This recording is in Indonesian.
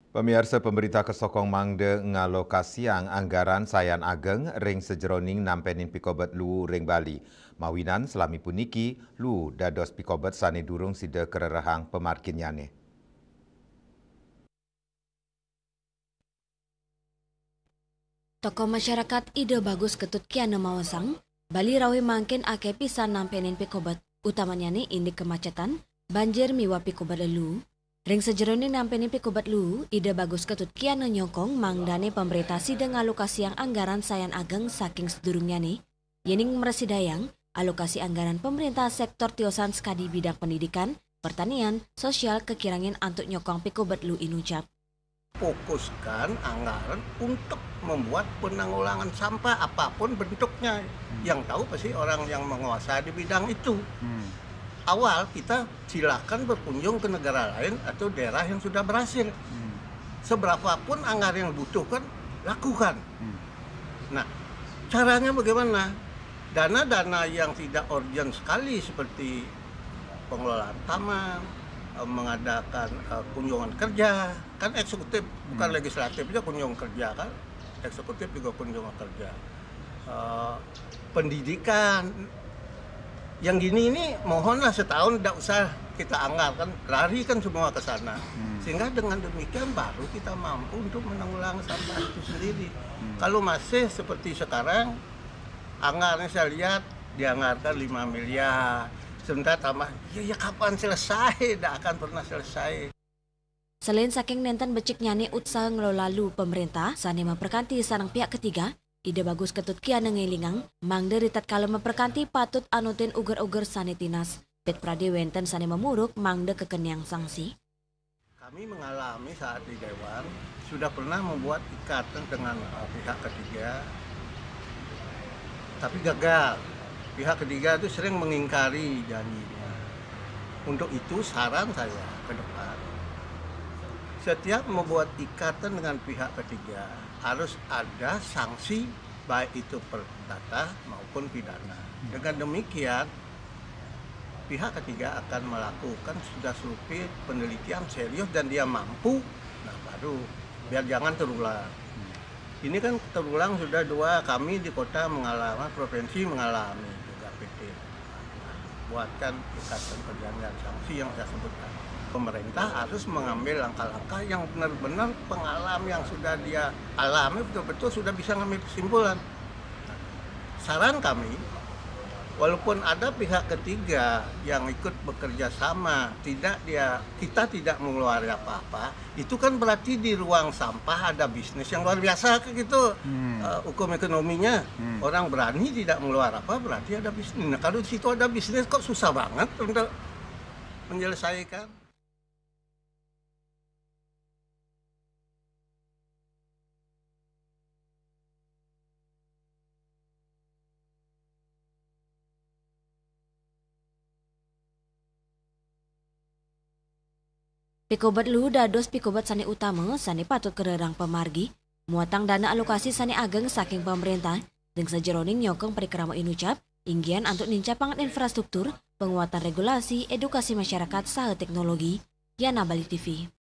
Pemirsa pemerintah kesokong mangde ngalokasiang anggaran sayan ageng ring sejeroning nampenin pikobet lu ring Bali. Mawinan selami puniki lu dados pikobet sane durung sida kererahang pemarkinyane. Tokoh masyarakat ide bagus ketut kiana mawasang, Bali rawi mangkin ake pisan nampenin pikobet, utamanya ni indik kemacetan, banjir miwa pikobet lelu. Ring sejeroning nampenin pikobet lu, ide bagus ketut kiana nyokong mangdane pemerintah sidang alokasi yang anggaran sayan ageng saking sedurungnya ni, yening meresidayang alokasi anggaran pemerintah sektor tiosan skadi bidang pendidikan, pertanian, sosial kekirangin antuk nyokong pikobet lu inucap. Fokuskan anggaran untuk membuat penanggulangan sampah apapun bentuknya. Yang tahu pasti orang yang menguasai di bidang itu. Awal kita silakan berkunjung ke negara lain atau daerah yang sudah berhasil. Seberapapun anggaran yang butuhkan, lakukan. Nah, caranya bagaimana? Dana-dana yang tidak urgent sekali seperti pengelolaan taman, mengadakan kunjungan kerja, kan eksekutif bukan legislatif aja kunjungan kerja kan, eksekutif juga kunjungan kerja, pendidikan, yang gini ini mohonlah setahun tidak usah kita anggarkan, lari kan semua ke sana, sehingga dengan demikian baru kita mampu untuk menanggulangi sampah itu sendiri. Kalau masih seperti sekarang, anggarannya saya lihat dianggarkan 5 miliar. Sebentar tambah, ya kapan selesai? Tidak akan pernah selesai. Selain saking nenten becik nyane utsa ngelola lu pemerintah, sane memperkanti sarang pihak ketiga, ide bagus ketut kiana ngelingang, mangde ritat kalau memperkanti patut anutin uger-uger sane tinas. Pet pradewenten sane memuruk, mangde kekenyang sanksi. Kami mengalami saat di Dewan, sudah pernah membuat ikatan dengan pihak ketiga, tapi gagal. Pihak ketiga itu sering mengingkari janjinya. Untuk itu saran saya ke depan, setiap membuat ikatan dengan pihak ketiga harus ada sanksi baik itu perdata maupun pidana. Dengan demikian pihak ketiga akan melakukan sudah survei penelitian serius dan dia mampu, nah baru biar jangan terulang. Ini kan terulang sudah 2, kami di kota mengalami, provinsi mengalami juga PT. Buatkan ikatan perjanjian sanksi yang saya sebutkan. Pemerintah harus mengambil langkah-langkah yang benar-benar pengalaman yang sudah dia alami betul-betul sudah bisa mengambil kesimpulan. Saran kami, walaupun ada pihak ketiga yang ikut bekerja sama, kita tidak mengeluarkan apa-apa, itu kan berarti di ruang sampah ada bisnis yang luar biasa gitu. Hukum ekonominya, orang berani tidak mengeluarkan apa berarti ada bisnis. Nah, kalau di situ ada bisnis kok susah banget untuk menyelesaikan. Pikobet lu dados pikobet sane utama sane patut kererang pemargi, muatang dana alokasi sane ageng saking pemerintah, dan sejeroning nyokong perikrama inucap, inggian untuk nincapangan infrastruktur, penguatan regulasi, edukasi masyarakat, saha teknologi, Yana Bali TV.